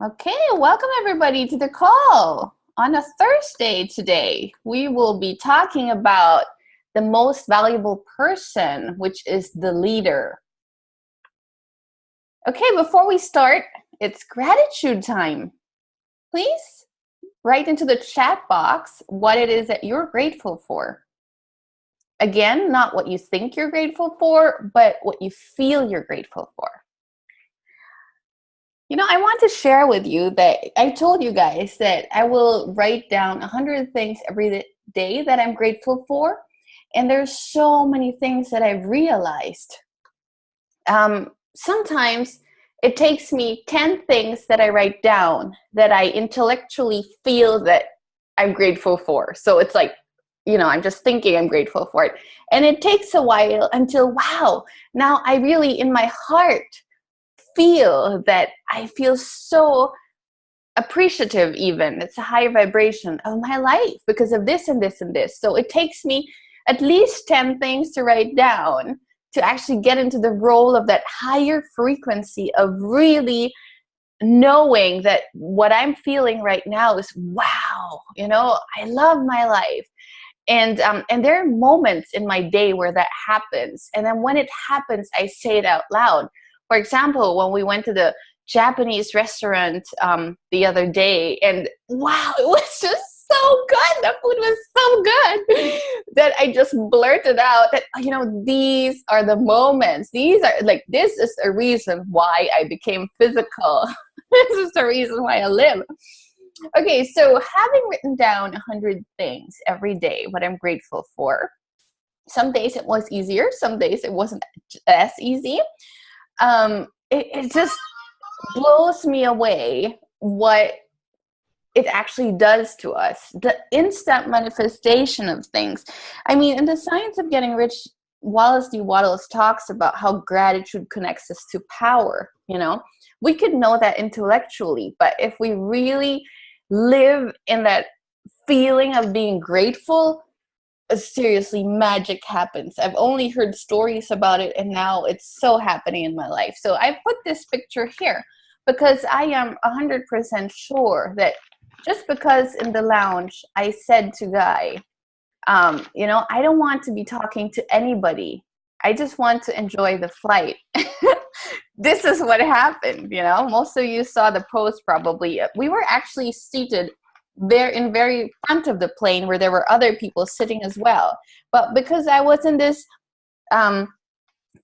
Okay, welcome everybody to the call. On a Thursday today, we will be talking about the most valuable person, which is the leader. Okay, before we start, it's gratitude time. Please write into the chat box what it is that you're grateful for. Again, not what you think you're grateful for, but what you feel you're grateful for. I want to share with you that I told you guys that I will write down 100 things every day that I'm grateful for. And there's so many things that I've realized. Sometimes it takes me 10 things that I write down that I intellectually feel that I'm grateful for. So it's like, I'm just thinking I'm grateful for it. And it takes a while until, wow, now I really, in my heart, feel that I feel so appreciative. Even it's a higher vibration of my life because of this and this and this. So it takes me at least 10 things to write down to actually get into the role of that higher frequency of really knowing that what I'm feeling right now is wow, I love my life. And there are moments in my day where that happens, and then when it happens I say it out loud. For example, when we went to the Japanese restaurant the other day, and wow, it was just so good. The food was so good that I just blurted out that, these are the moments. These are this is a reason why I became physical. This is the reason why I live. Okay, so having written down 100 things every day, what I'm grateful for. Some days it was easier, some days it wasn't as easy. It just blows me away what it actually does to us. The instant manifestation of things. I mean, in the Science of Getting Rich, Wallace D. Wattles talks about how gratitude connects us to power. We could know that intellectually, but if we really live in that feeling of being grateful, seriously, magic happens. I've only heard stories about it, and now it's so happening in my life. So I put this picture here because I am 100% sure that just because in the lounge I said to Guy, I don't want to be talking to anybody. I just want to enjoy the flight. This is what happened. Most of you saw the post probably. We were actually seated there in very front of the plane where there were other people sitting as well. But because I was in this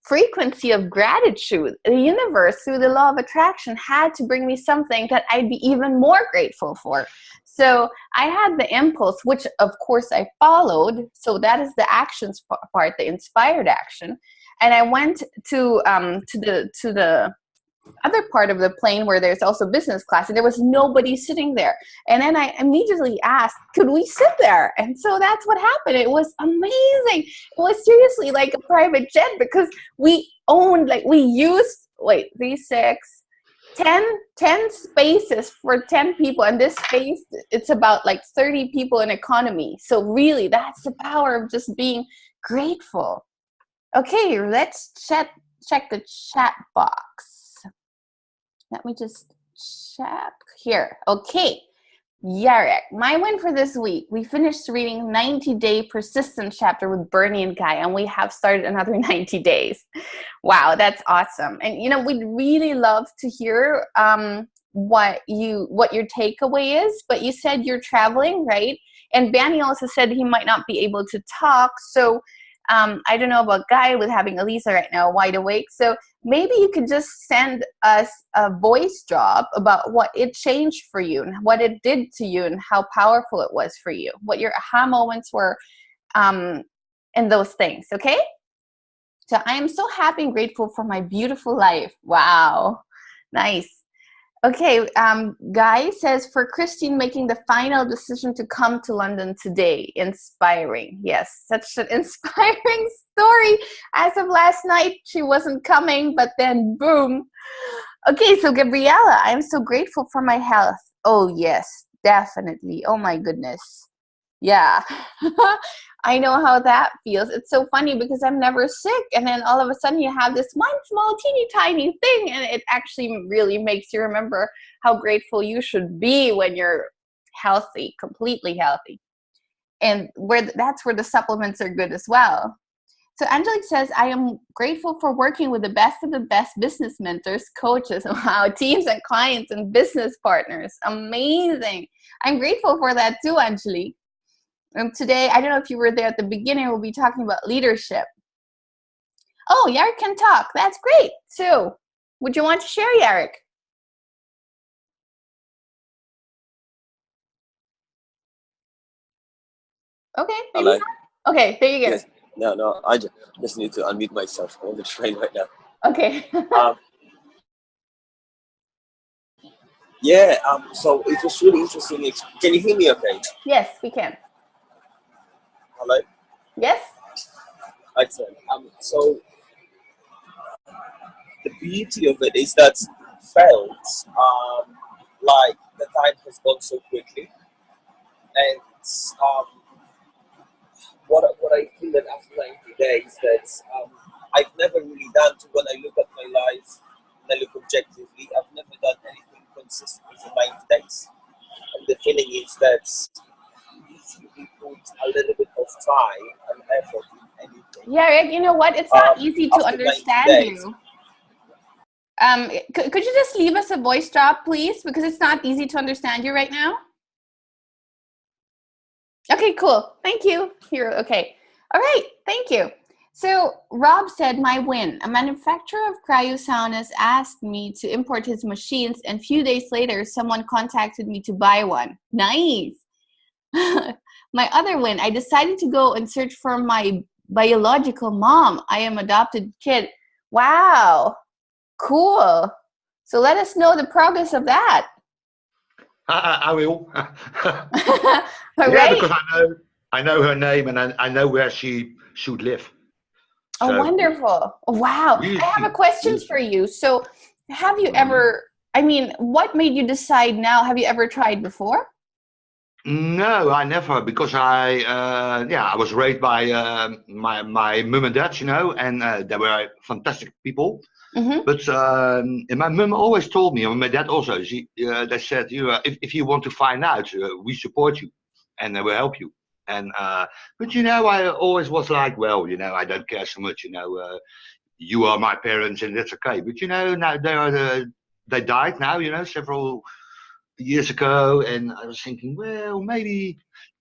frequency of gratitude, the universe, through the law of attraction, had to bring me something that I'd be even more grateful for. So I had the impulse, which of course I followed. So that is the actions part, the inspired action. And I went to the other part of the plane where there's also business class, and there was nobody sitting there. And then I immediately asked, could we sit there? And so that's what happened. It was amazing. It was seriously like a private jet because we owned, we used, 3, 6, 10 spaces for 10 people. And this space, it's about 30 people in economy. So really, that's the power of just being grateful. Okay, let's check the chat box. Let me just check here. Okay, Yarek, my win for this week. We finished reading 90-Day Persistence chapter with Bernie and Guy, and we have started another 90 days. Wow, that's awesome. And we'd really love to hear what your takeaway is. But you said you're traveling, right? And Banny also said he might not be able to talk. So I don't know about Guy with having Elisa right now wide awake. So maybe you could just send us a voice drop about what it changed for you and what it did to you and how powerful it was for you, what your aha moments were and those things, okay? So I am so happy and grateful for my beautiful life. Wow, nice. Okay, Guy says, for Christine making the final decision to come to London today. Inspiring. Yes, such an inspiring story. As of last night, she wasn't coming, but then boom. Okay, so Gabriella, I'm so grateful for my health. Oh, yes, definitely. Oh, my goodness. Yeah. I know how that feels. It's so funny because I'm never sick. And then all of a sudden you have this one small, teeny tiny thing. And it actually really makes you remember how grateful you should be when you're healthy, completely healthy. And that's where the supplements are good as well. So Angelique says, I am grateful for working with the best of the best business mentors, coaches, wow, teams and clients and business partners. Amazing. I'm grateful for that too, Angelique. Today, I don't know if you were there at the beginning, we'll be talking about leadership. Oh, Yarik can talk. That's great. So, would you want to share, Yarik? Okay. Hello. Okay, there you go. Yes. No. I just need to unmute myself. I'm on the train right now. Okay. Yeah. So it was really interesting. Can you hear me? Okay. Yes, we can. Hello. Yes. Excellent. So the beauty of it is that felt like the time has gone so quickly, and what I feel that after 90 days that I've never really done to when I look at my life and I look objectively, I've never done anything consistently for 90 days. And the feeling is that if you put a little bit of time and effort in anything. Yeah, Rick, you know what? It's not easy to after 90 understand days, you. Could you just leave us a voice drop, please? Because it's not easy to understand you right now. Okay, cool. Thank you. Here, okay. All right, thank you. So Rob said, my win. A manufacturer of cryosaunas asked me to import his machines, and a few days later, someone contacted me to buy one. Nice. My other win, I decided to go and search for my biological mom. I am adopted kid. Wow. Cool. So let us know the progress of that. I will. All yeah, right. because I know her name and I know where she should live. So, oh, wonderful. Wow. I have a question for you. So have you ever, I mean, what made you decide now? Have you ever tried before? No, I never, because I was raised by my mum and dad, and they were fantastic people. Mm-hmm. But and my mum always told me, and my dad also, they said, if you want to find out, we support you and we will help you. And but I always was like, well, I don't care so much, you are my parents and that's okay. But now they died now, several years ago, and I was thinking, well, maybe it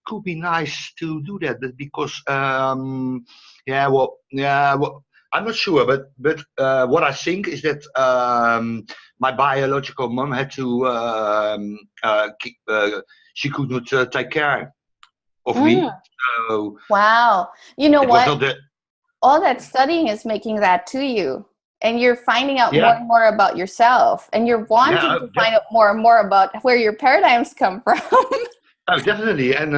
could be nice to do that, but because I'm not sure, but what I think is that my biological mom had to she could not take care of me. So wow, you know what? Not all that studying is making that to you. And you're finding out more and more about yourself, and you're wanting to find out more and more about where your paradigms come from. Oh, definitely. And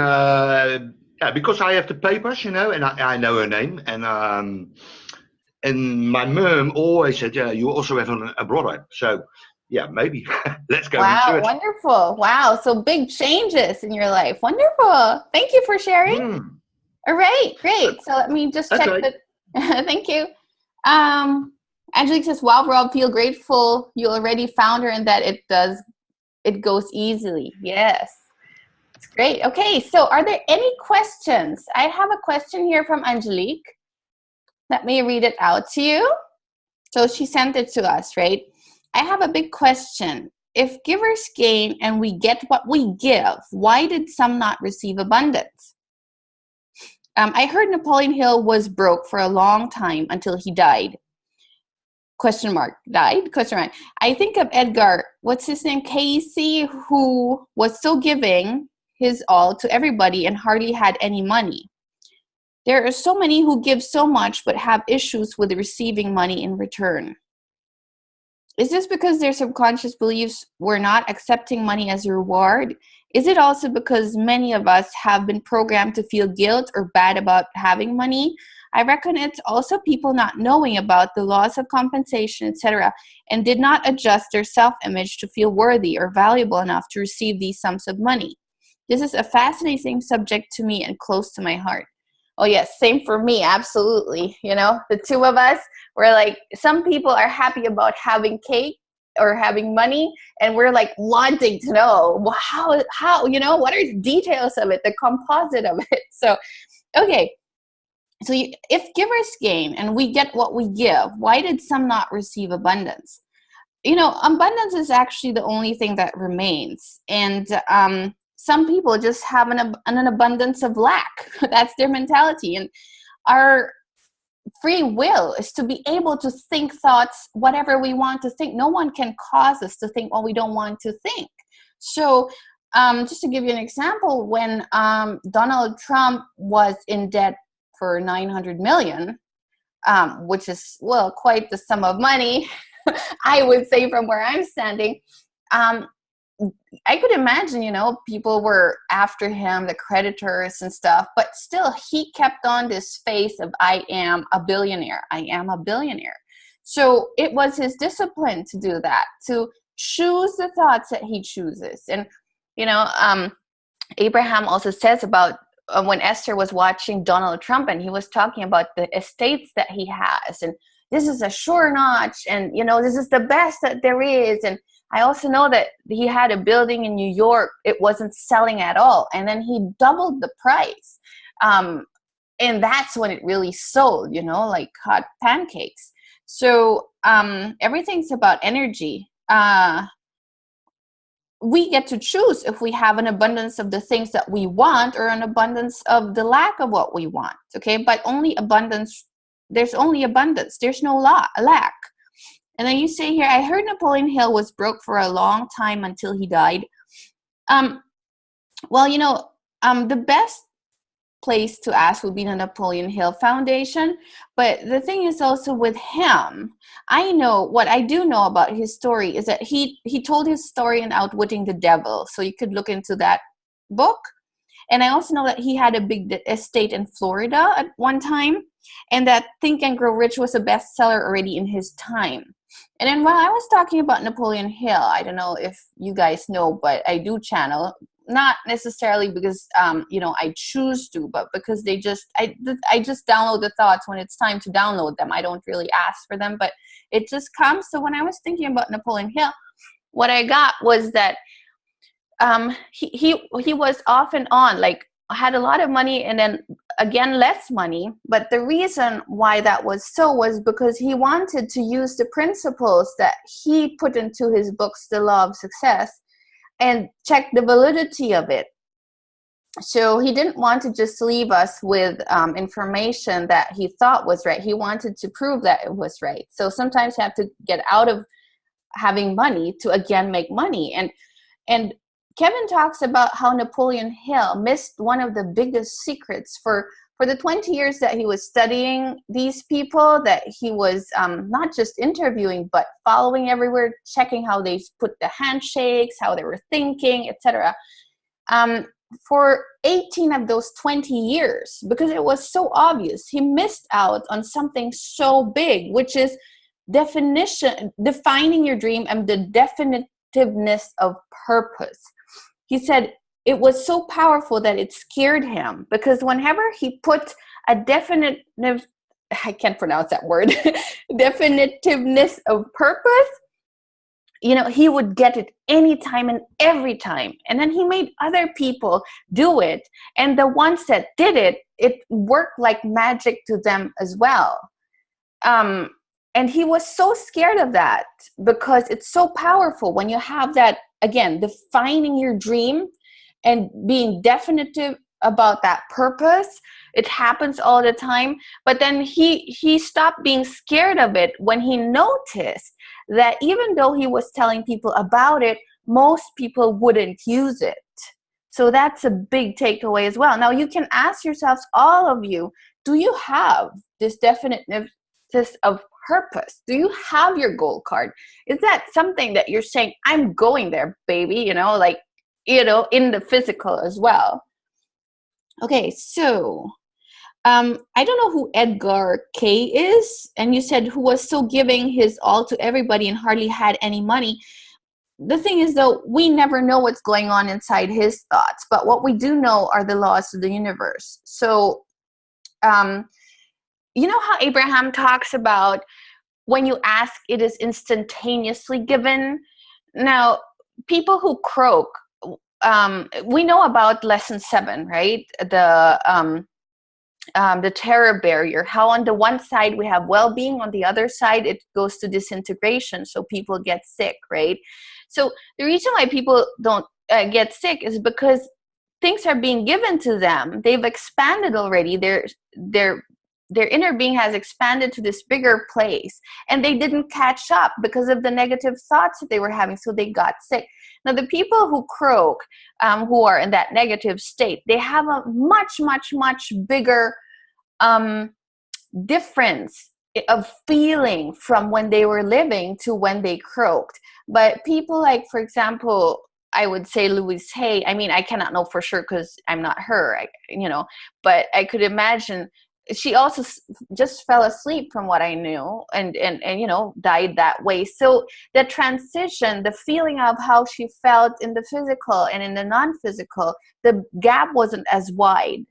because I have the papers, and I know her name, and my mom always said, yeah, you also have a brother. So yeah, maybe let's go wow, research. Wonderful. Wow, so big changes in your life. Wonderful. Thank you for sharing. All right, great. So let me just check that. Thank you. Angelique says, wow, Rob, feel grateful you already found her and that it goes easily. Yes. It's great. Okay, so are there any questions? I have a question here from Angelique. Let me read it out to you. So she sent it to us, right? I have a big question. If givers gain and we get what we give, why did some not receive abundance? I heard Napoleon Hill was broke for a long time until he died. Question mark. Died? Question mark. I think of Edgar, what's his name? Casey, who was still giving his all to everybody and hardly had any money. There are so many who give so much but have issues with receiving money in return. Is this because their subconscious beliefs we're not accepting money as a reward? Is it also because many of us have been programmed to feel guilt or bad about having money? I reckon it's also people not knowing about the laws of compensation, etc., and did not adjust their self-image to feel worthy or valuable enough to receive these sums of money. This is a fascinating subject to me and close to my heart. Oh yes, same for me, absolutely. You know, the two of us, we're like, some people are happy about having cake or having money, and we're like wanting to know, well, how, you know, what are the details of it, the composite of it. So, okay. So if givers gain and we get what we give, why did some not receive abundance? You know, abundance is actually the only thing that remains. And some people just have an abundance of lack. That's their mentality. And our free will is to be able to think thoughts, whatever we want to think. No one can cause us to think what we don't want to think. So just to give you an example, when Donald Trump was in debt for 900 million, which is, well, quite the sum of money, I would say, from where I'm standing, I could imagine, you know, people were after him, the creditors and stuff, but still he kept on this face of, I am a billionaire. I am a billionaire. So it was his discipline to do that, to choose the thoughts that he chooses. And, you know, Abraham also says about when Esther was watching Donald Trump, and he was talking about the estates that he has, and this is a sure notch, and, you know, this is the best that there is. And I also know that he had a building in New York. It wasn't selling at all. And then he doubled the price. And that's when it really sold, you know, like hot pancakes. So everything's about energy. We get to choose if we have an abundance of the things that we want or an abundance of the lack of what we want. Okay, but only abundance. There's only abundance. There's no lack. And then you say here, I heard Napoleon Hill was broke for a long time until he died. Well, you know, the best place to ask would be the Napoleon Hill Foundation. But the thing is also with him, I know what I do know about his story is that he told his story in Outwitting the Devil. So you could look into that book. And I also know that he had a big estate in Florida at one time, and that Think and Grow Rich was a bestseller already in his time. And then while I was talking about Napoleon Hill, I don't know if you guys know, but I do channel, not necessarily because, you know, I choose to, but because I just download the thoughts when it's time to download them. I don't really ask for them, but it just comes. So when I was thinking about Napoleon Hill, what I got was that he was off and on, like had a lot of money and then again less money. But the reason why that was so was because he wanted to use the principles that he put into his books, The Law of Success, and check the validity of it. So he didn't want to just leave us with information that he thought was right. He wanted to prove that it was right. So sometimes you have to get out of having money to again make money. And Kevin talks about how Napoleon Hill missed one of the biggest secrets for the 20 years that he was studying these people, that he was not just interviewing, but following everywhere, checking how they put the handshakes, how they were thinking, etc. For 18 of those 20 years, because it was so obvious, he missed out on something so big, which is defining your dream and the definitiveness of purpose. He said it was so powerful that it scared him, because whenever he put a definitiveness of purpose, you know, he would get it anytime and every time. And then he made other people do it. And the ones that did it, it worked like magic to them as well. And he was so scared of that because it's so powerful when you have that, again, defining your dream and being definitive about that purpose. It happens all the time. But then he stopped being scared of it when he noticed that even though he was telling people about it, most people wouldn't use it. So that's a big takeaway as well. Now you can ask yourselves, all of you, do you have this definiteness of purpose? Do you have your goal card? Is that something that you're saying, I'm going there, baby, you know, like, you know, in the physical as well? Okay, so I don't know who Edgar K is, and you said who was so giving his all to everybody and hardly had any money. the thing is, though, we never know what's going on inside his thoughts, but what we do know are the laws of the universe. So, you know how Abraham talks about when you ask, it is instantaneously given. Now, people who croak, we know about lesson 7, right? The terror barrier, how on the one side we have well-being, on the other side it goes to disintegration, so people get sick, right? So the reason why people don't get sick is because things are being given to them. They've expanded already. Their inner being has expanded to this bigger place, and they didn't catch up because of the negative thoughts that they were having, so they got sick. Now, the people who croak, who are in that negative state, they have a much, much, much bigger difference of feeling from when they were living to when they croaked. But people like, for example, I would say Louise Hay. I mean, I cannot know for sure because I'm not her, but I could imagine she also just fell asleep from what I knew, and died that way. So the transition, the feeling of how she felt in the physical and in the non-physical, the gap wasn't as wide.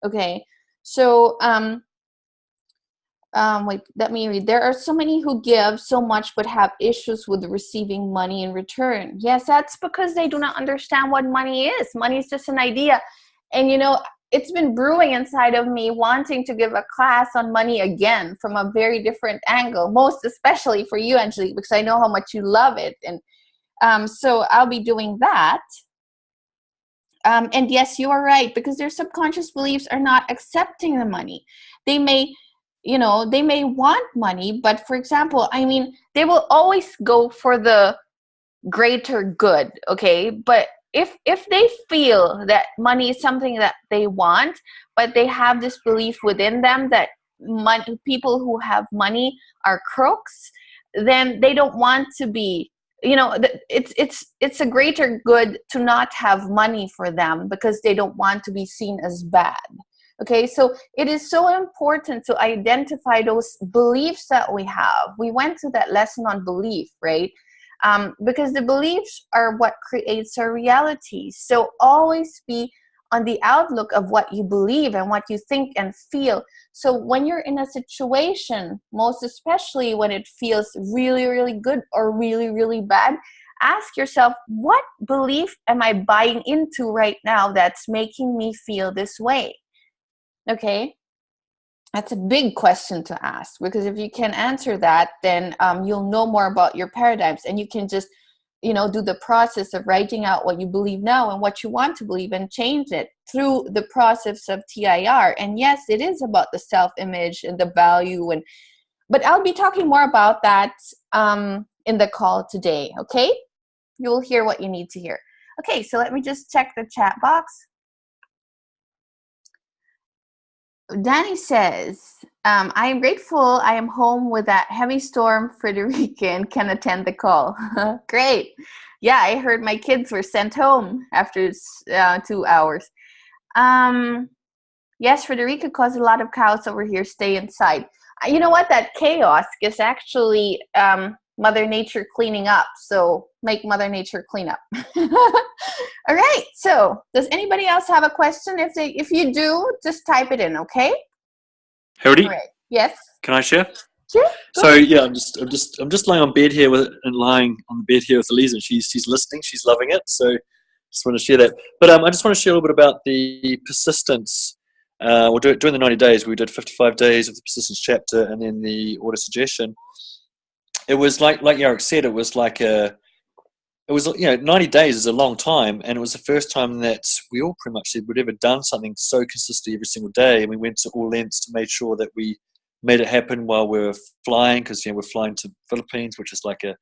Okay. So, wait, let me read. There are so many who give so much but have issues with receiving money in return. Yes, that's because they do not understand what money is. Money is just an idea. And, it's been brewing inside of me wanting to give a class on money again from a very different angle, most especially for you, Angelique, because I know how much you love it. And so I'll be doing that. And yes, you are right, because their subconscious beliefs are not accepting the money. They may want money, but for example, they will always go for the greater good, okay? But if they feel that money is something that they want, but they have this belief within them that people who have money are crooks, then they don't want to be, it's a greater good to not have money for them because they don't want to be seen as bad. Okay, so it is so important to identify those beliefs that we have. We went through that lesson on belief, right? Because the beliefs are what creates our reality. So always be on the outlook of what you believe and what you think and feel. So when you're in a situation, most especially when it feels really, really good or really, really bad, ask yourself, what belief am I buying into right now that's making me feel this way? Okay, that's a big question to ask, because if you can answer that, then you'll know more about your paradigms, and you can just, do the process of writing out what you believe now and what you want to believe and change it through the process of TIR. And yes, it is about the self-image and the value, but I'll be talking more about that in the call today. Okay, you'll hear what you need to hear. Okay, so let me just check the chat box. Danny says, I am grateful I am home with that heavy storm, Frederica, and can attend the call. Great. Yeah, I heard my kids were sent home after 2 hours. Yes, Frederica caused a lot of chaos over here. Stay inside. You know what? That chaos is actually Mother Nature cleaning up. So make Mother Nature clean up. All right. So does anybody else have a question? If you do, just type it in. Okay. Harry? Right. Yes. Can I share? Sure. So yeah, I'm just lying on bed here lying on the bed here with Elisa, and she's listening. She's loving it. So just want to share that. But I just want to share a little bit about the persistence. During the 90 days, we did 55 days of the persistence chapter, and then the auto suggestion. It was like Jarek said, it was 90 days is a long time, and it was the first time that we all pretty much said we'd ever done something so consistently every single day, and we went to all lengths to make sure that we made it happen while we were flying, because we're flying to Philippines, which is like a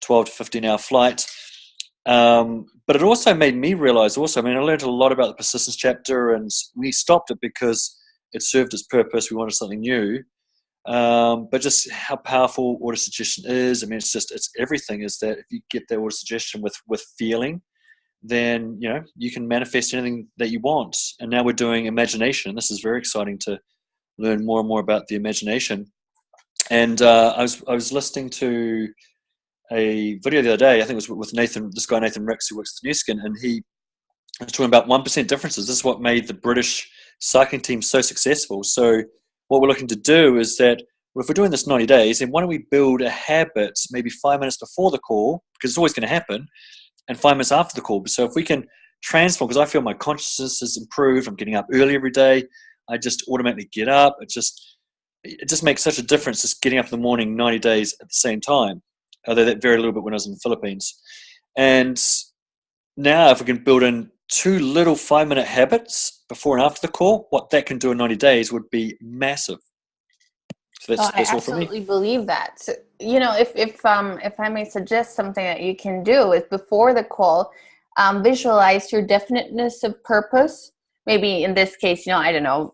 12 to 15 hour flight. But it also made me realize I learned a lot about the persistence chapter, and we stopped it because it served its purpose. We wanted something new. But just how powerful auto suggestion is. It's everything. Is that if you get that auto suggestion with feeling, then you can manifest anything that you want. And now we're doing imagination. This is very exciting to learn more and more about the imagination. And I was listening to a video the other day. I think it was with this guy Nathan Ricks, who works with Nu Skin, and he was talking about 1% differences. This is what made the British cycling team so successful. So what we're looking to do is that, well, if we're doing this 90 days, then why don't we build a habit maybe 5 minutes before the call, because it's always going to happen, and 5 minutes after the call. So if we can transform, because I feel my consciousness has improved, I'm getting up early every day, I just automatically get up. It just makes such a difference just getting up in the morning 90 days at the same time. Although that varied a little bit when I was in the Philippines. And now if we can build in 2 little 5-minute habits before and after the call, what that can do in 90 days would be massive. So that's I all for me. absolutely believe that. So, you know, if I may suggest something that you can do is before the call, visualize your definiteness of purpose. Maybe in this case, you know, I don't know,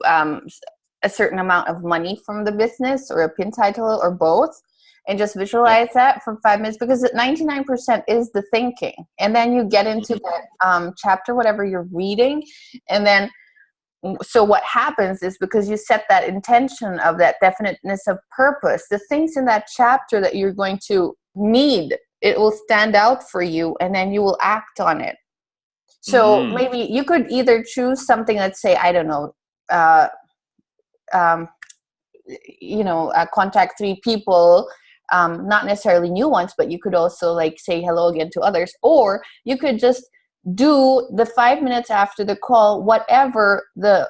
a certain amount of money from the business or a pin title or both. And just visualize that for 5 minutes, because 99% is the thinking. And then you get into that chapter, whatever you're reading. And then, so what happens is, because you set that intention of that definiteness of purpose, the things in that chapter that you're going to need, it will stand out for you, and then you will act on it. So maybe you could either choose something, let's say, I don't know, contact 3 people, not necessarily new ones, but you could also like say hello again to others, or you could just do the 5 minutes after the call, whatever the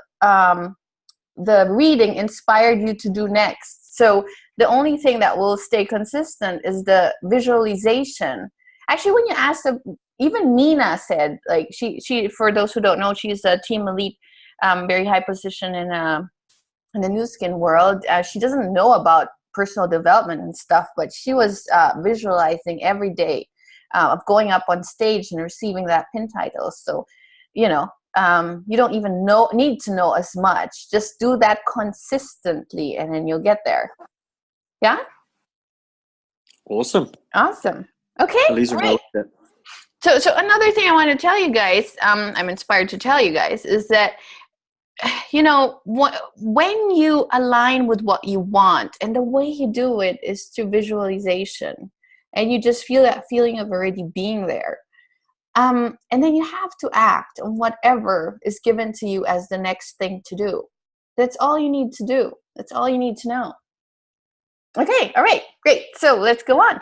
reading inspired you to do next. So the only thing that will stay consistent is the visualization. Actually, when you ask even Nina said, like she for those who don't know, she's a team elite, very high position in the Nu Skin world. She doesn't know about personal development and stuff, but she was visualizing every day of going up on stage and receiving that pin title. So, you don't even need to know as much. Just do that consistently, and then you'll get there. Yeah. Awesome. Okay. Elisa, right. So another thing I want to tell you guys, I'm inspired to tell you guys, is that, when you align with what you want, and the way you do it is through visualization, and you just feel that feeling of already being there. And then you have to act on whatever is given to you as the next thing to do. That's all you need to do. That's all you need to know. Okay. All right. Great. So let's go on.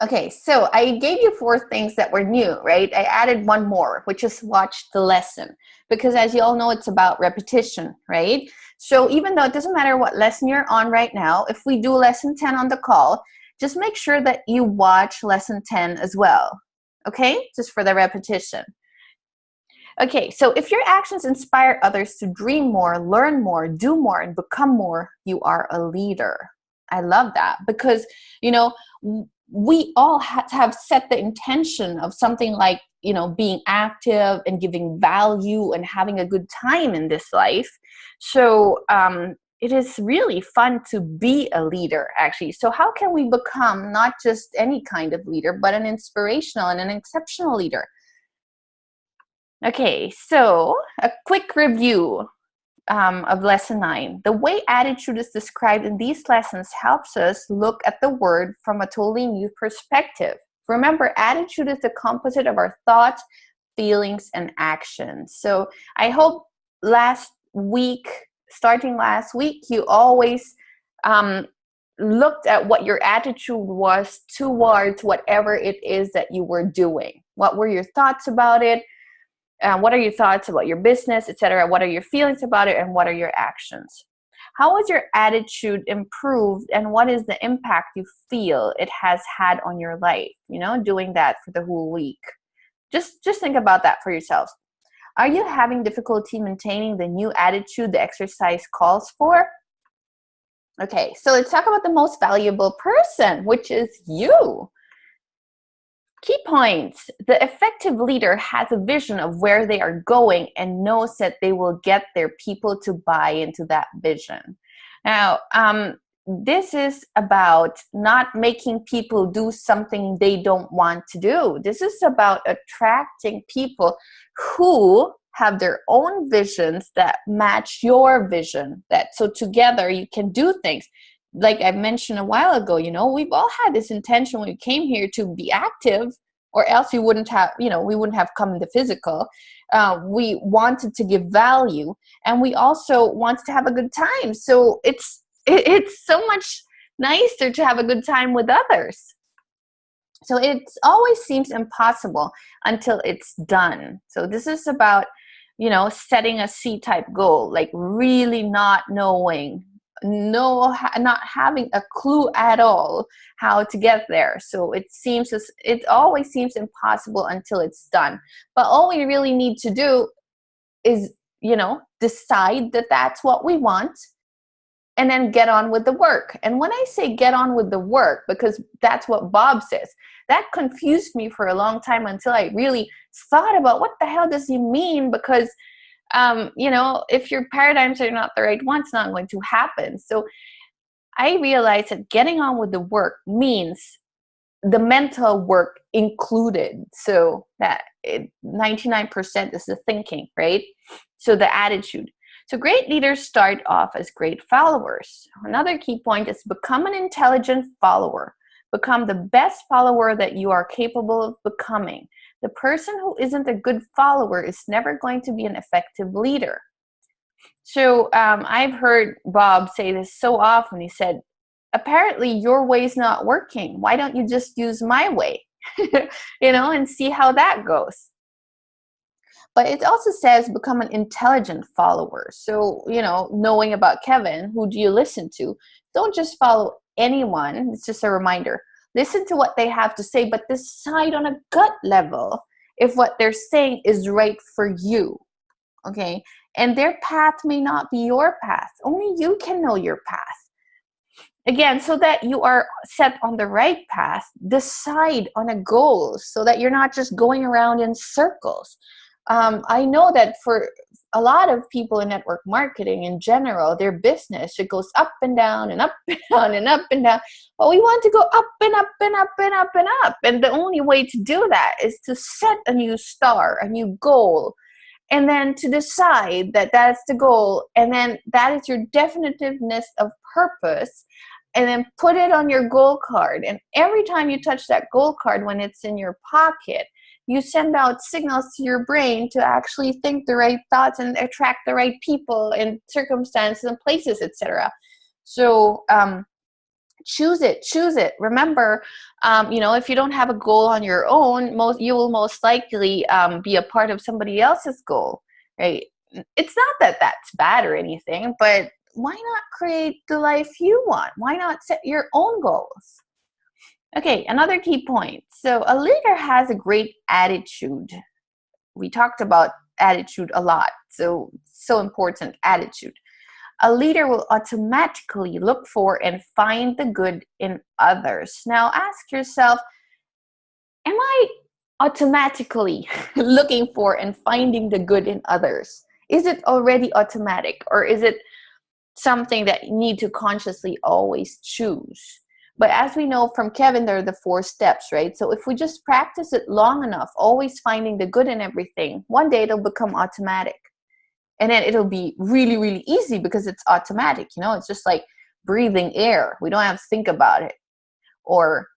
Okay, so I gave you 4 things that were new, right? I added 1 more, which is watch the lesson. Because as you all know, it's about repetition, right? So even though it doesn't matter what lesson you're on right now, if we do lesson 10 on the call, just make sure that you watch lesson 10 as well, okay? Just for the repetition. Okay, so if your actions inspire others to dream more, learn more, do more, and become more, you are a leader. I love that, because, we all have set the intention of something like, being active and giving value and having a good time in this life. So it is really fun to be a leader, actually. So how can we become not just any kind of leader, but an inspirational and an exceptional leader? Okay, so a quick review of lesson 9. The way attitude is described in these lessons helps us look at the word from a totally new perspective. Remember, attitude is the composite of our thoughts, feelings, and actions. So I hope starting last week, you always looked at what your attitude was towards whatever it is that you were doing. What were your thoughts about it? What are your thoughts about your business, etc.? What are your feelings about it, and what are your actions? How has your attitude improved, and what is the impact you feel it has had on your life? Doing that for the whole week. Just think about that for yourselves. Are you having difficulty maintaining the new attitude the exercise calls for? Okay, so let's talk about the most valuable person, which is you. Key points. The effective leader has a vision of where they are going and knows that they will get their people to buy into that vision. Now, this is about not making people do something they don't want to do. This is about attracting people who have their own visions that match your vision. So together you can do things. like I mentioned a while ago, you know, we've all had this intention when we came here to be active, or else we wouldn't have, you know, we wouldn't have come into physical. We wanted to give value, and we also wanted to have a good time. So it's so much nicer to have a good time with others. So it always seems impossible until it's done. So this is about, you know, setting a C-type goal, like really not knowing, not having a clue at all how to get there. So it always seems impossible until it's done. But all we really need to do is, you know, decide that that's what we want, and then get on with the work. And when I say get on with the work, because that's what Bob says, that confused me for a long time until I really thought about what the hell does he mean? Because, you know, if your paradigms are not the right one, it's not going to happen. So I realized that getting on with the work means the mental work included. So that 99% is the thinking, right? So the attitude. So great leaders start off as great followers. Another key point is become an intelligent follower. Become the best follower that you are capable of becoming. The person who isn't a good follower is never going to be an effective leader. So I've heard Bob say this so often. He said, apparently your way's not working. Why don't you just use my way? You know, and see how that goes. But it also says become an intelligent follower. So, you know, knowing about Kevin, who do you listen to? Don't just follow anyone. It's just a reminder. Listen to what they have to say, but decide on a gut level if what they're saying is right for you. Okay? And their path may not be your path. Only you can know your path. Again, so that you are set on the right path, decide on a goal so that you're not just going around in circles. I know that for a lot of people in network marketing in general, their business, it goes up and down and up and down and up and down. But we want to go up and up and up and up and up. And the only way to do that is to set a new star, a new goal, and then to decide that that's the goal. And then that is your definitiveness of purpose. And then put it on your goal card. And every time you touch that goal card when it's in your pocket, you send out signals to your brain to actually think the right thoughts and attract the right people and circumstances and places, etc. So choose it. Remember, you know, if you don't have a goal on your own, you will most likely be a part of somebody else's goal, right? It's not that that's bad or anything, but why not create the life you want? Why not set your own goals? Okay, another key point. So a leader has a great attitude. We talked about attitude a lot. So important, attitude. A leader will automatically look for and find the good in others. Now ask yourself, am I automatically looking for and finding the good in others? Is it already automatic, or is it something that you need to consciously always choose? But as we know from Kevin, there are the 4 steps, right? So if we just practice it long enough, always finding the good in everything, one day it'll become automatic. And then it'll be really, really easy because it's automatic. You know, it's just like breathing air. We don't have to think about it. Or,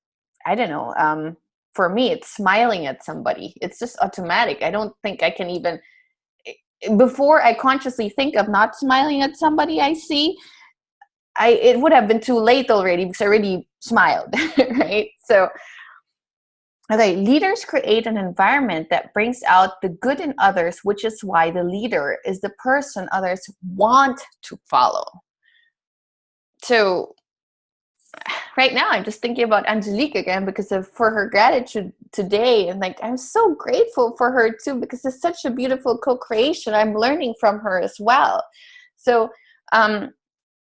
I don't know, for me, it's smiling at somebody. It's just automatic. I don't think I can even, before I consciously think of not smiling at somebody I see, it would have been too late already because I already smiled, right? So, okay, leaders create an environment that brings out the good in others, which is why the leader is the person others want to follow. So, right now I'm just thinking about Angelique again because for her gratitude today, and like I'm so grateful for her too because it's such a beautiful co-creation. I'm learning from her as well. So,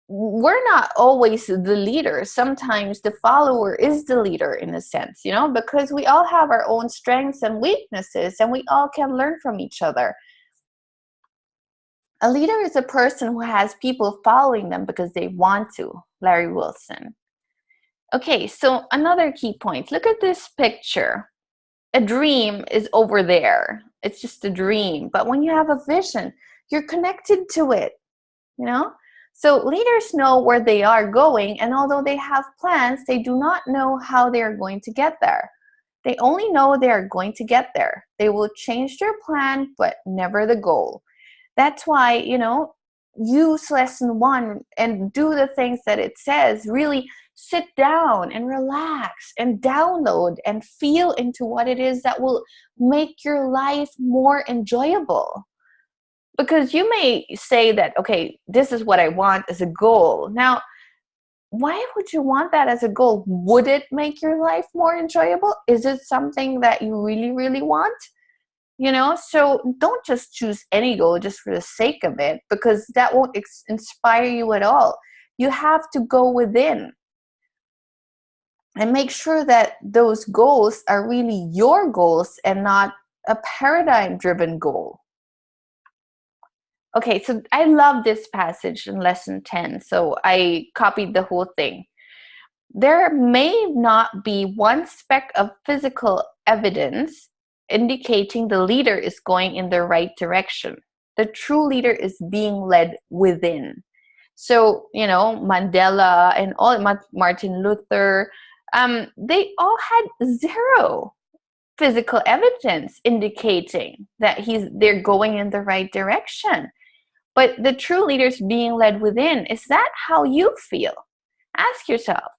we're not always the leader. Sometimes the follower is the leader in a sense, you know, because we all have our own strengths and weaknesses and we all can learn from each other. A leader is a person who has people following them because they want to. Larry Wilson. Okay, so another key point. Look at this picture. A dream is over there. It's just a dream. But when you have a vision, you're connected to it, you know? So leaders know where they are going, and although they have plans, they do not know how they are going to get there. They only know they are going to get there. They will change their plan, but never the goal. That's why, use lesson 1 and do the things that it says. Really sit down and relax and download and feel into what it is that will make your life more enjoyable. Because you may say that, okay, this is what I want as a goal. Now, why would you want that as a goal? Would it make your life more enjoyable? Is it something that you really, really want? So don't just choose any goal just for the sake of it, because that won't inspire you at all. You have to go within and make sure that those goals are really your goals and not a paradigm-driven goal. Okay, so I love this passage in lesson 10, so I copied the whole thing. There may not be one speck of physical evidence indicating the leader is going in the right direction. The true leader is being led within. So, Mandela and all Martin Luther, they all had zero physical evidence indicating that they're going in the right direction. But the true leader is being led within. Is that how you feel? Ask yourself.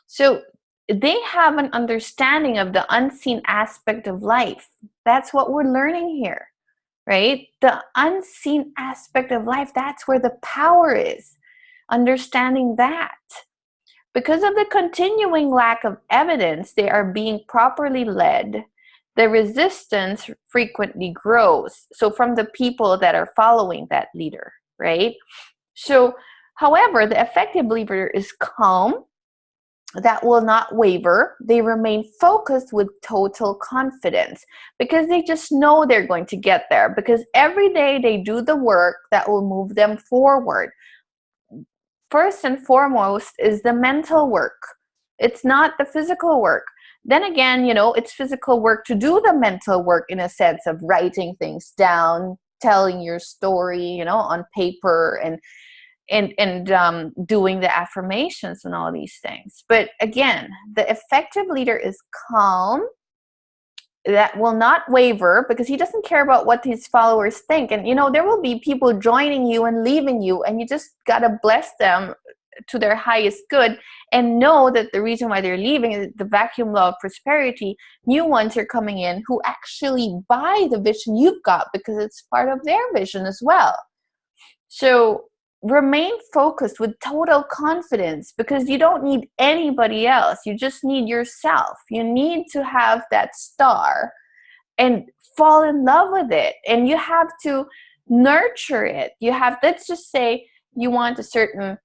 So they have an understanding of the unseen aspect of life. That's what we're learning here, right? The unseen aspect of life, that's where the power is. Understanding that. Because of the continuing lack of evidence, they are being properly led. The resistance frequently grows. So from the people that are following that leader, right? So, however, the effective leader is calm, that will not waver. They remain focused with total confidence because they just know they're going to get there, because every day they do the work that will move them forward. First and foremost is the mental work. It's not the physical work. Then again, it's physical work to do the mental work in a sense of writing things down, telling your story, on paper, and doing the affirmations and all these things. But again, the effective leader is calm, that will not waver, because he doesn't care about what his followers think. And there will be people joining you and leaving you, and you just gotta bless them to their highest good and know that the reason why they're leaving is the vacuum law of prosperity. New ones are coming in who actually buy the vision you've got because it's part of their vision as well. So remain focused with total confidence, because you don't need anybody else. You just need yourself. You need to have that star and fall in love with it. And you have to nurture it. Let's just say you want a certain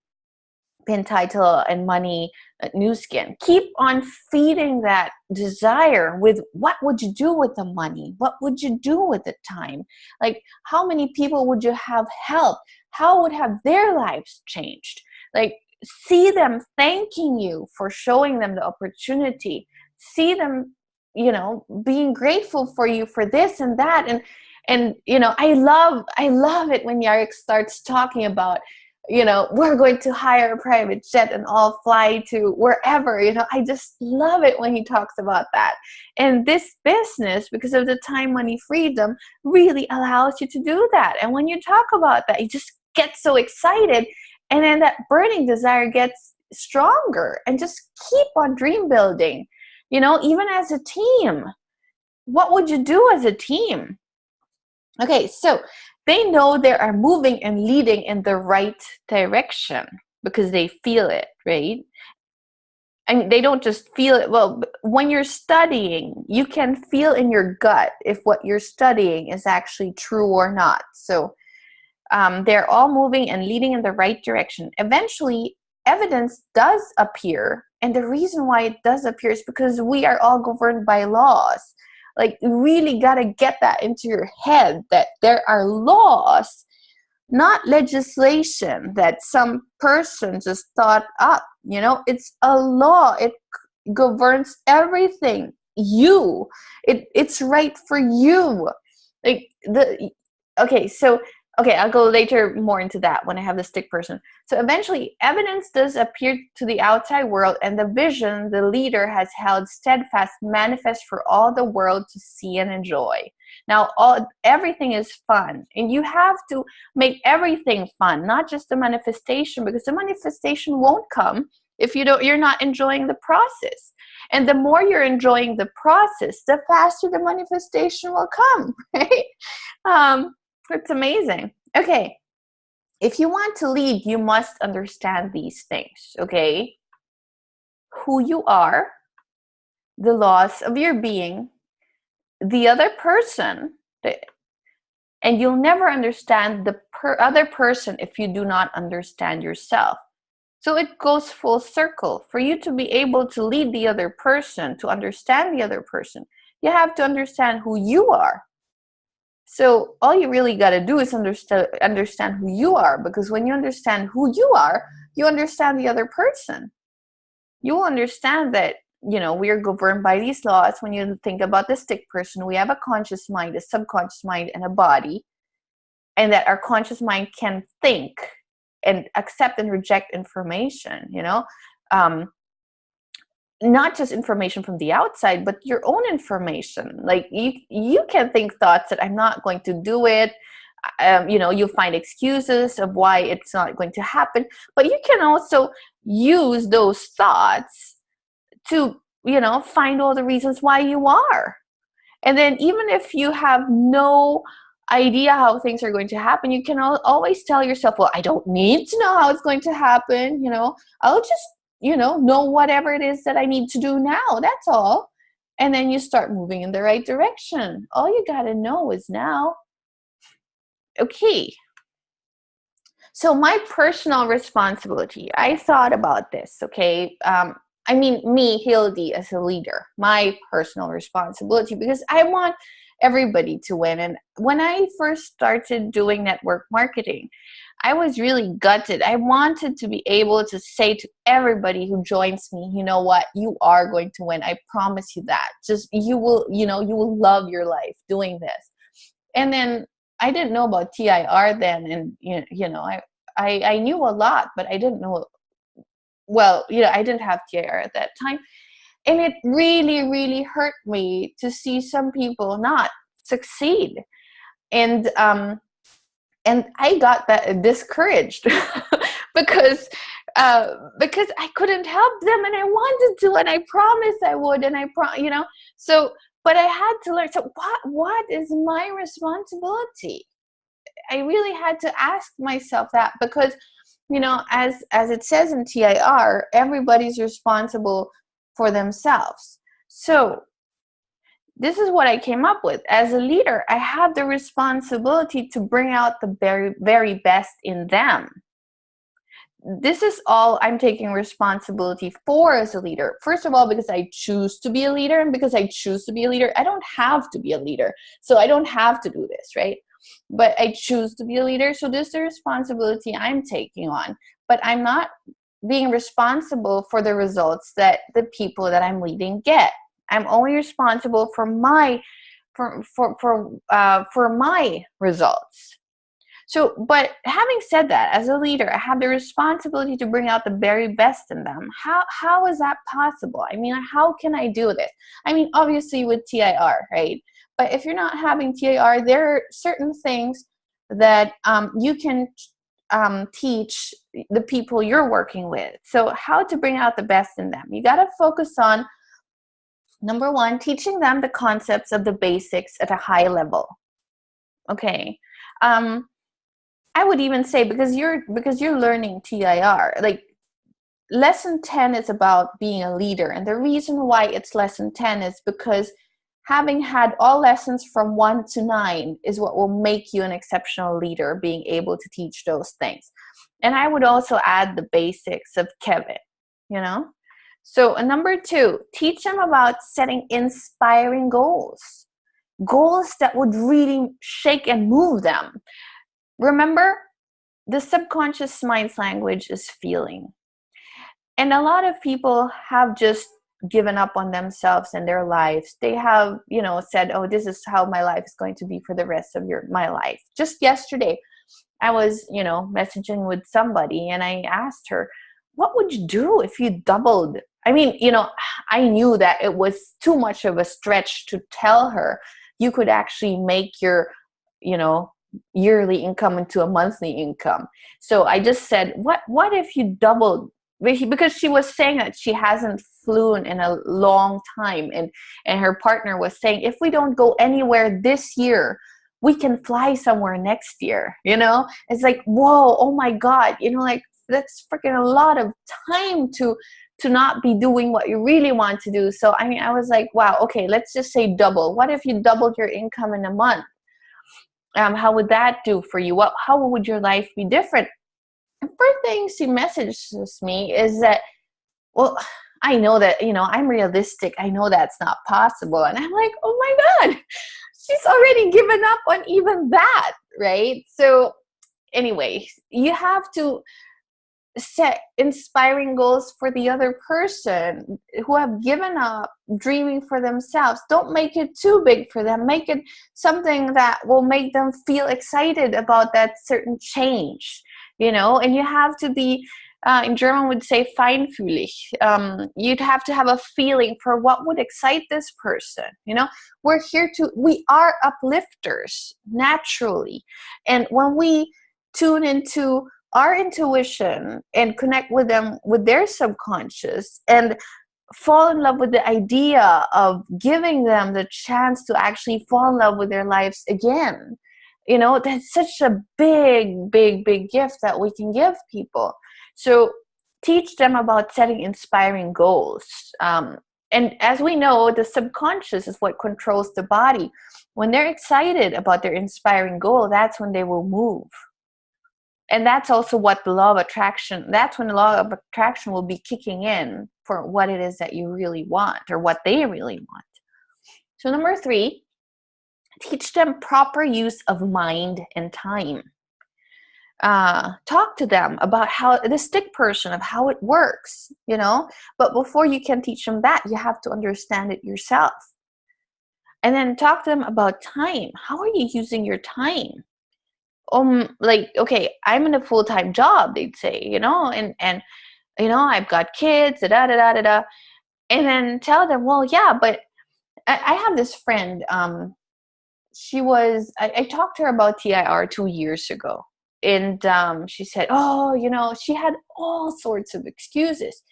pin title and money, new skin. Keep on feeding that desire with what would you do with the money? What would you do with the time? Like, how many people would you have helped? How would have their lives changed? Like, see them thanking you for showing them the opportunity. See them, being grateful for you for this and that. And I love it when Jarek starts talking about, we're going to hire a private jet and all fly to wherever. I just love it when he talks about that. And this business, because of the time, money, freedom, really allows you to do that. And when you talk about that, you just get so excited. And then that burning desire gets stronger, and just keep on dream building, even as a team. What would you do as a team? Okay, so they know they are moving and leading in the right direction because they feel it, right? And they don't just feel it. Well, when you're studying, you can feel in your gut if what you're studying is actually true or not. So they're all moving and leading in the right direction. Eventually, evidence does appear. And the reason why it does appear is because we are all governed by laws. Like, you really got to get that into your head, that there are laws, not legislation that some person just thought up. It's a law. It governs everything. It's right for you. Okay, so okay, I'll go later more into that when I have the stick person. So eventually, evidence does appear to the outside world, and the vision the leader has held steadfast manifests for all the world to see and enjoy. Now, everything is fun, and you have to make everything fun, not just the manifestation, because the manifestation won't come if you're not enjoying the process. And the more you're enjoying the process, the faster the manifestation will come, right? It's amazing. Okay. If you want to lead, you must understand these things, okay? Who you are, the laws of your being, the other person, and you'll never understand the other person if you do not understand yourself. So it goes full circle. For you to be able to lead the other person, to understand the other person, you have to understand who you are. So all you really got to do is understand who you are, because when you understand who you are, you understand the other person. You will understand that, we are governed by these laws. When you think about the stick person, we have a conscious mind, a subconscious mind, and a body, and that our conscious mind can think and accept and reject information, not just information from the outside, but your own information. Like you can think thoughts that I'm not going to do it. You'll find excuses of why it's not going to happen, but you can also use those thoughts to, find all the reasons why you are. And then even if you have no idea how things are going to happen, you can always tell yourself, well, I don't need to know how it's going to happen. I'll just, know whatever it is that I need to do now. That's all. And then you start moving in the right direction. All you got to know is now. Okay. So my personal responsibility, I thought about this, okay? Me, Hildy, as a leader, my personal responsibility, because I want everybody to win. And when I first started doing network marketing, I was really gutted. I wanted to be able to say to everybody who joins me, you know what, you are going to win. I promise you that. Just, you will love your life doing this. And then I didn't know about TIR then. And, I knew a lot, but I didn't know. Well, I didn't have TIR at that time. And it really, really hurt me to see some people not succeed. And I got that discouraged because I couldn't help them, and I wanted to, and I promised I would, and so, but I had to learn. So what is my responsibility? I really had to ask myself that, because, as it says in TIR, everybody's responsible for themselves. So this is what I came up with. As a leader, I have the responsibility to bring out the very, very best in them. This is all I'm taking responsibility for as a leader. First of all, because I choose to be a leader, and because I choose to be a leader, I don't have to be a leader. So I don't have to do this, right? But I choose to be a leader. So this is the responsibility I'm taking on. But I'm not being responsible for the results that the people that I'm leading get. I'm only responsible for my results. So, but having said that, as a leader, I have the responsibility to bring out the very best in them. How is that possible? I mean, how can I do this? I mean, obviously with TIR, right? But if you're not having TIR, there are certain things that you can teach the people you're working with. So how to bring out the best in them. You got to focus on, number one, teaching them the concepts of the basics at a high level. Okay. I would even say, because you're learning TIR, like lesson 10 is about being a leader. And the reason why it's lesson 10 is because having had all lessons from 1 to 9 is what will make you an exceptional leader, being able to teach those things. And I would also add the basics of Kevin, So number 2, teach them about setting inspiring goals that would really shake and move them. Remember, the subconscious mind's language is feeling. And a lot of people have just given up on themselves and their lives. They have, said, oh, this is how my life is going to be for the rest of my life. Just yesterday, I was, messaging with somebody, and I asked her, what would you do if you doubled? I mean, I knew that it was too much of a stretch to tell her you could actually make your, yearly income into a monthly income. So I just said, what if you doubled? Because she was saying that she hasn't flown in a long time, and her partner was saying, if we don't go anywhere this year, we can fly somewhere next year. It's like, whoa, oh my God, like, that's freaking a lot of time to not be doing what you really want to do. So I mean, I was like, wow, okay, let's just say double. What if you doubled your income in a month? How would that do for you? How would your life be different? And first thing she messages me is that, well, I know that, I'm realistic. I know that's not possible. And I'm like, oh my God, she's already given up on even that, right? So anyway, you have to set inspiring goals for the other person who have given up dreaming for themselves. Don't make it too big for them. Make it something that will make them feel excited about that certain change, and you have to be, in German would say feinfühlig. You'd have to have a feeling for what would excite this person. We are uplifters naturally. And when we tune into our intuition and connect with them, with their subconscious, and fall in love with the idea of giving them the chance to actually fall in love with their lives again, that's such a big, big, big gift that we can give people. So teach them about setting inspiring goals. And as we know, the subconscious is what controls the body. When they're excited about their inspiring goal, that's when they will move. And that's also what that's when the law of attraction will be kicking in for what it is that you really want, or what they really want. So number 3, teach them proper use of mind and time. Talk to them about how the stick person, of how it works, but before you can teach them that, you have to understand it yourself. And then talk to them about time. How are you using your time? Like, okay, I'm in a full-time job, they'd say, and I've got kids, da da da da da, and then tell them, well, yeah, but I have this friend. I talked to her about TIR 2 years ago, and she said, oh, she had all sorts of excuses.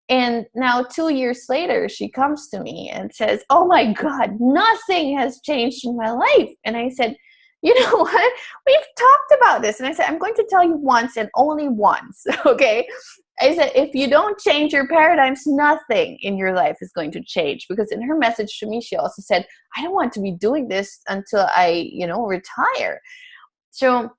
And now 2 years later, she comes to me and says, oh my God, nothing has changed in my life. And I said, you know what? We've talked about this. And I said, I'm going to tell you once and only once, okay? I said, if you don't change your paradigms, nothing in your life is going to change. Because in her message to me, she also said, I don't want to be doing this until I, retire. So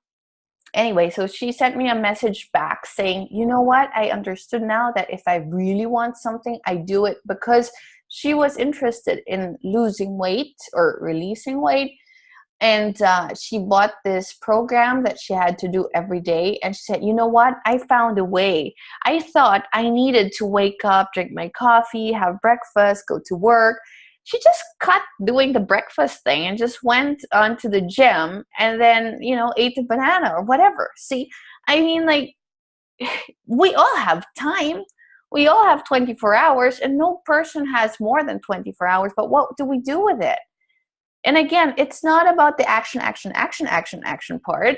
anyway, so she sent me a message back saying, you know what? I understood now that if I really want something, I do it, because she was interested in losing weight or releasing weight. And she bought this program that she had to do every day. And she said, you know what? I found a way. I thought I needed to wake up, drink my coffee, have breakfast, go to work. She just cut doing the breakfast thing and just went onto the gym and then, ate a banana or whatever. See, I mean, like, we all have time. We all have 24 hours, and no person has more than 24 hours. But what do we do with it? And again, it's not about the action part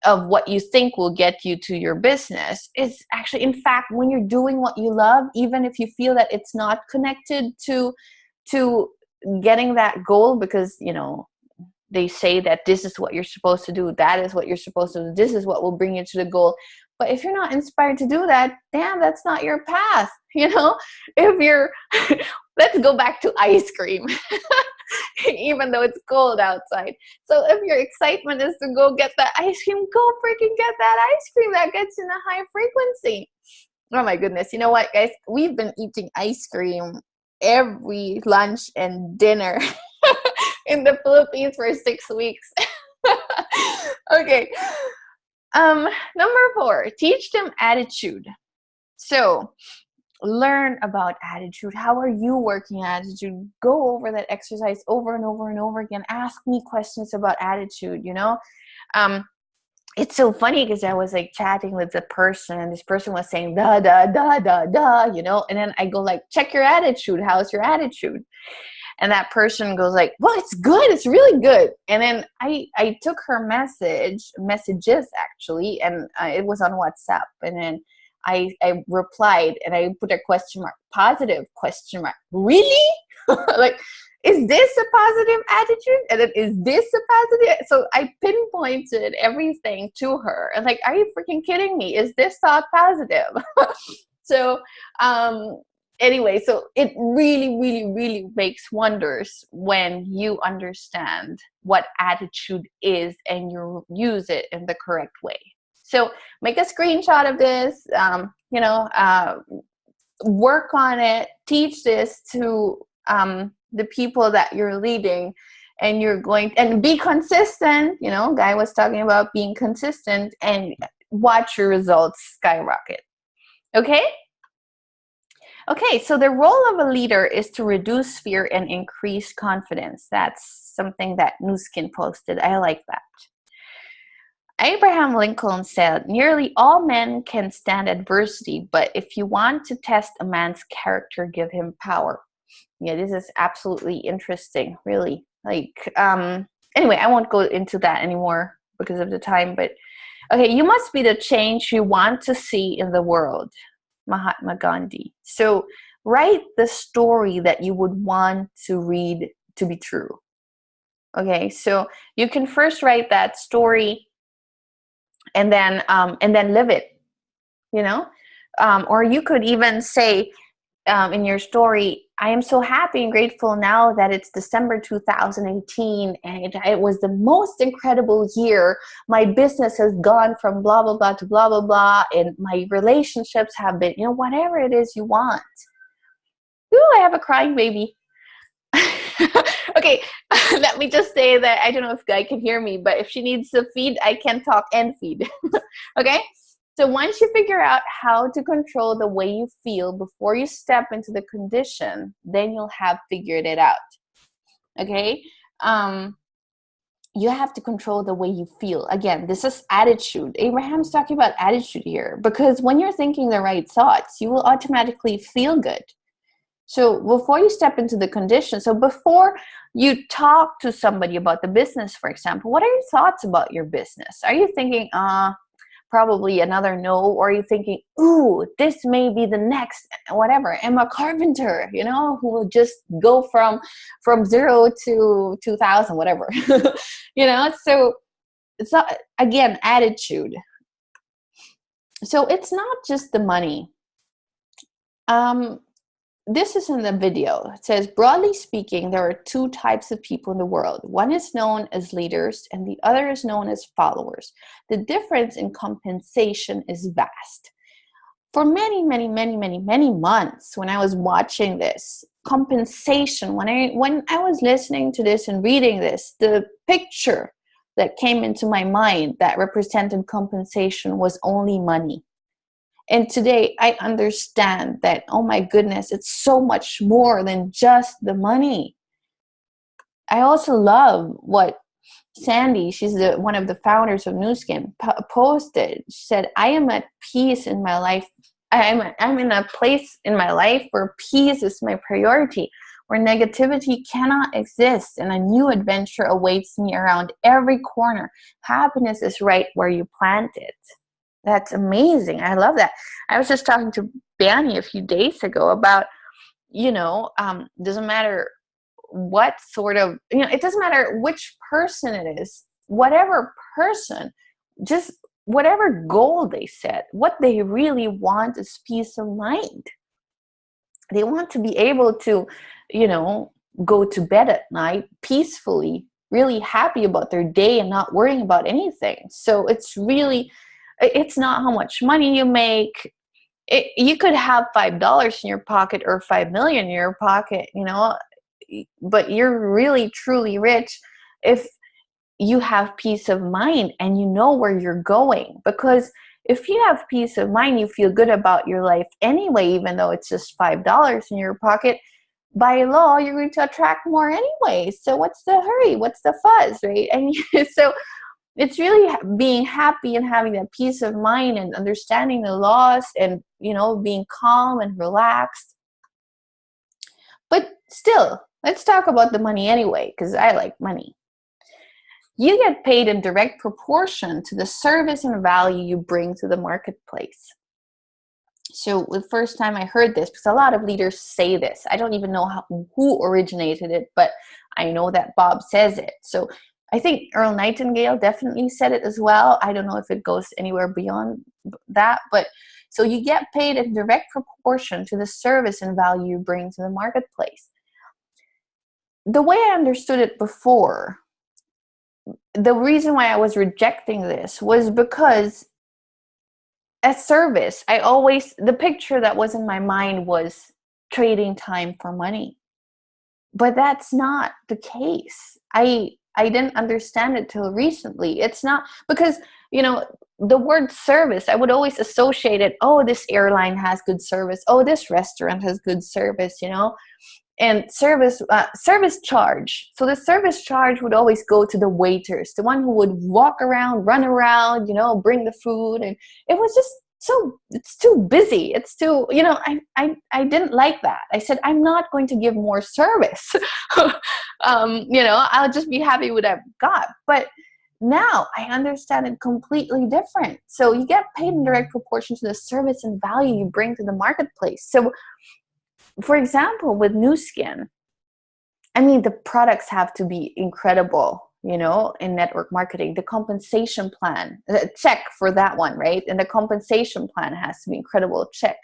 of what you think will get you to your business. It's actually, in fact, when you're doing what you love, even if you feel that it's not connected to getting that goal, because, they say that this is what you're supposed to do, that is what you're supposed to do, this is what will bring you to the goal. But if you're not inspired to do that, damn, that's not your path. If you're, let's go back to ice cream. Even though it's cold outside. So if your excitement is to go get that ice cream, go freaking get that ice cream that gets in a high frequency. Oh my goodness. You know what, guys? We've been eating ice cream every lunch and dinner in the Philippines for 6 weeks. Okay. Number 4, teach them attitude. So learn about attitude. How are you working attitude? Go over that exercise over and over and over again. Ask me questions about attitude, it's so funny because I was like chatting with the person, and this person was saying da da da da da, you know, and then I go like, check your attitude. How's your attitude? And that person goes like, well, it's good. It's really good. And then I took her messages actually, and it was on WhatsApp. And then I replied, and I put a question mark, positive question mark. Really? Like, is this a positive attitude? And then, is this a positive? So I pinpointed everything to her. And like, are you freaking kidding me? Is this thought positive? So, anyway, so it really, really, really makes wonders when you understand what attitude is and you use it in the correct way. So make a screenshot of this, work on it, teach this to the people that you're leading, and you're going, and be consistent. You know, Guy was talking about being consistent, and watch your results skyrocket. Okay? Okay, so the role of a leader is to reduce fear and increase confidence. That's something that Nu Skin posted. I like that. Abraham Lincoln said, nearly all men can stand adversity, but if you want to test a man's character, give him power. Yeah, this is absolutely interesting, really. Like, anyway, I won't go into that anymore because of the time, but okay, you must be the change you want to see in the world. Mahatma Gandhi. So write the story that you would want to read to be true. Okay, so you can first write that story and then live it, you know, or you could even say in your story, I am so happy and grateful now that it's December 2018 and it was the most incredible year. My business has gone from blah, blah, blah to blah, blah, blah. And my relationships have been, you know, whatever it is you want. Ooh, I have a crying baby. Okay, let me just say that I don't know if Guy can hear me, but if she needs to feed, I can talk and feed. Okay? So once you figure out how to control the way you feel before you step into the condition, then you'll have figured it out. Okay? You have to control the way you feel. Again, this is attitude. Abraham's talking about attitude here, because when you're thinking the right thoughts, you will automatically feel good. So before you step into the condition, so before you talk to somebody about the business, for example, what are your thoughts about your business? Are you thinking, probably another no, or are you thinking, ooh, this may be the next, whatever, Emma Carpenter, you know, who will just go from 0 to 2,000, whatever, you know? So it's not, again, attitude. So it's not just the money. This is in the video. It says, broadly speaking, there are two types of people in the world. One is known as leaders and the other is known as followers. The difference in compensation is vast. For many, many, many, many, many months when I was watching this, compensation, when I was listening to this and reading this, the picture that came into my mind that represented compensation was only money. And today I understand that, oh my goodness, it's so much more than just the money. I also love what Sandy, she's one of the founders of Nu Skin, posted. She said, I am at peace in my life. I'm in a place in my life where peace is my priority, where negativity cannot exist, and a new adventure awaits me around every corner. Happiness is right where you plant it. That's amazing. I love that. I was just talking to Banny a few days ago about, you know, doesn't matter what sort of, you know, it doesn't matter which person it is, whatever person, just whatever goal they set, what they really want is peace of mind. They want to be able to, you know, go to bed at night peacefully, really happy about their day and not worrying about anything. So it's really, it's not how much money you make. You could have $5 in your pocket or 5 million in your pocket, you know, but you're really truly rich if you have peace of mind and you know where you're going. Because if you have peace of mind, you feel good about your life anyway, even though it's just $5 in your pocket. By law, you're going to attract more anyway. So what's the hurry? What's the fuzz, right? And so it's really being happy and having that peace of mind and understanding the laws and, you know, being calm and relaxed. But still, let's talk about the money anyway, because I like money. You get paid in direct proportion to the service and value you bring to the marketplace. So the first time I heard this, because a lot of leaders say this, I don't even know who originated it, but I know that Bob says it. So I think Earl Nightingale definitely said it as well. I don't know if it goes anywhere beyond that, but so you get paid in direct proportion to the service and value you bring to the marketplace. The way I understood it before, the reason why I was rejecting this was because as service, the picture that was in my mind was trading time for money. But that's not the case. I didn't understand it till recently. It's not, because, you know, the word service, I would always associate it, oh, this airline has good service. Oh, this restaurant has good service, you know. And service charge. So the service charge would always go to the waiters, the one who would walk around, run around, you know, bring the food. And it was just it's too busy. It's too, you know, I didn't like that. I said, I'm not going to give more service. You know, I'll just be happy with what I've got. But now I understand it completely different. So you get paid in direct proportion to the service and value you bring to the marketplace. So for example, with Nu Skin, I mean, the products have to be incredible, you know, in network marketing. The compensation plan, check for that one, right? And the compensation plan has to be incredible, check.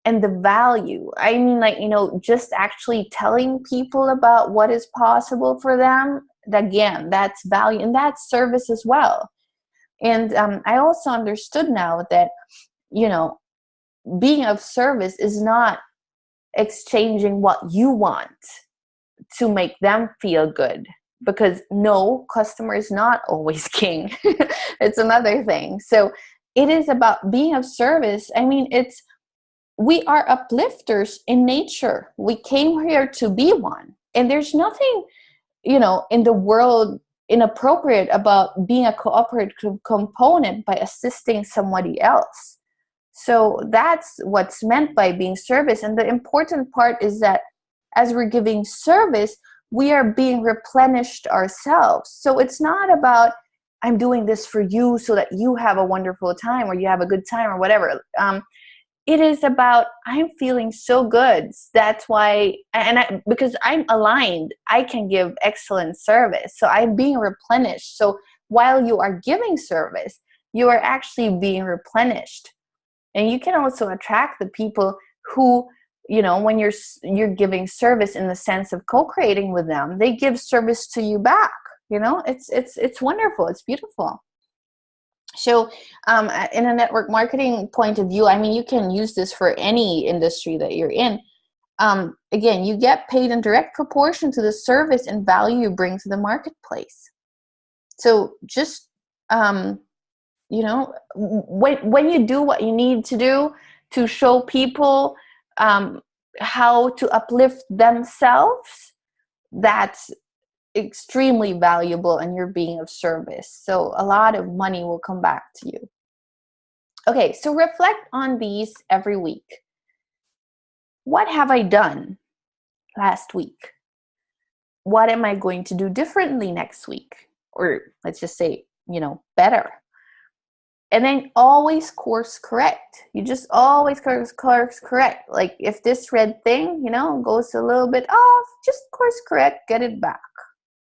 And the value, I mean, like, you know, just actually telling people about what is possible for them, again, that's value, and that's service as well. And I also understood now that, you know, being of service is not exchanging what you want to make them feel good, because no, customer is not always king. It's another thing. So it is about being of service. I mean, we are uplifters in nature. We came here to be one, and there's nothing, you know, in the world inappropriate about being a cooperative component by assisting somebody else. So that's what's meant by being service. And the important part is that as we're giving service, we are being replenished ourselves. So it's not about, I'm doing this for you so that you have a wonderful time or you have a good time or whatever. It is about, I'm feeling so good. That's why, because I'm aligned, I can give excellent service. So I'm being replenished. So while you are giving service, you are actually being replenished. And you can also attract the people who, you know, when you're giving service in the sense of co-creating with them, they give service to you back. You know, it's wonderful. It's beautiful. So in a network marketing point of view, I mean, you can use this for any industry that you're in. Again, you get paid in direct proportion to the service and value you bring to the marketplace. So just, you know, when you do what you need to do to show people how to uplift themselves, that's extremely valuable, and you're being of service. So a lot of money will come back to you. Okay, so reflect on these every week. What have I done last week? What am I going to do differently next week? Or let's just say, you know, better. And then always course correct. You just always course correct. Like if this red thing, you know, goes a little bit off, just course correct, get it back.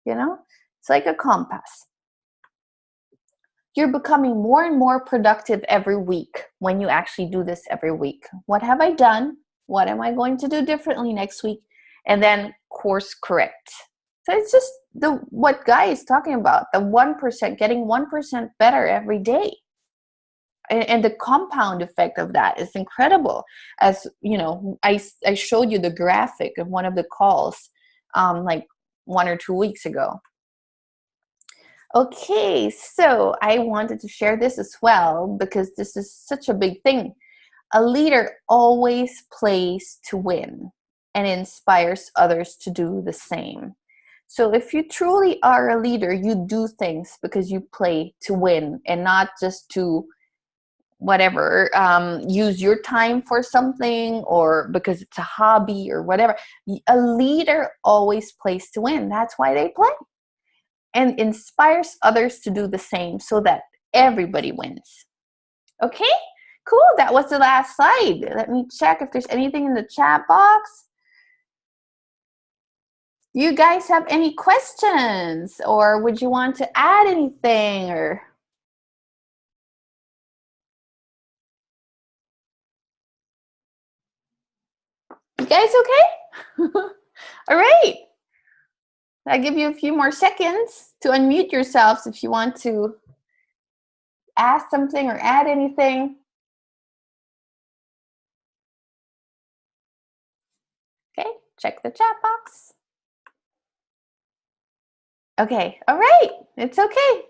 You know, it's like a compass. You're becoming more and more productive every week when you actually do this every week. What have I done? What am I going to do differently next week? And then course correct. So it's just what Guy is talking about, the 1%, getting 1% better every day. And the compound effect of that is incredible. As you know, I showed you the graphic of one of the calls like 1 or 2 weeks ago. Okay, so I wanted to share this as well because this is such a big thing. A leader always plays to win and inspires others to do the same. So if you truly are a leader, you do things because you play to win and not just to whatever, use your time for something or because it's a hobby or whatever. A leader always plays to win. That's why they play. And inspires others to do the same so that everybody wins. Okay, cool. That was the last slide. Let me check if there's anything in the chat box. You guys have any questions, or would you want to add anything? Or you guys okay? All right. I'll give you a few more seconds to unmute yourselves if you want to ask something or add anything. Okay, check the chat box. Okay, all right, it's okay.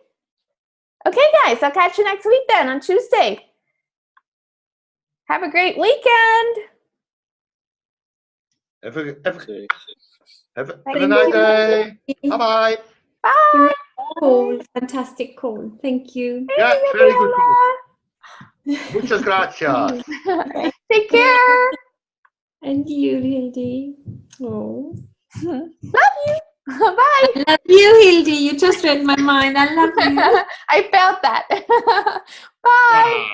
Okay, guys, I'll catch you next week then on Tuesday. Have a great weekend. Have a nice day. Bye-bye. Bye. Cool, fantastic call. Thank you. Yeah, very good call. Muchas gracias. Take care. And you, Hildy. Oh. Love you. Bye. I love you, Hildy. You just read my mind. I love you. I felt that. Bye.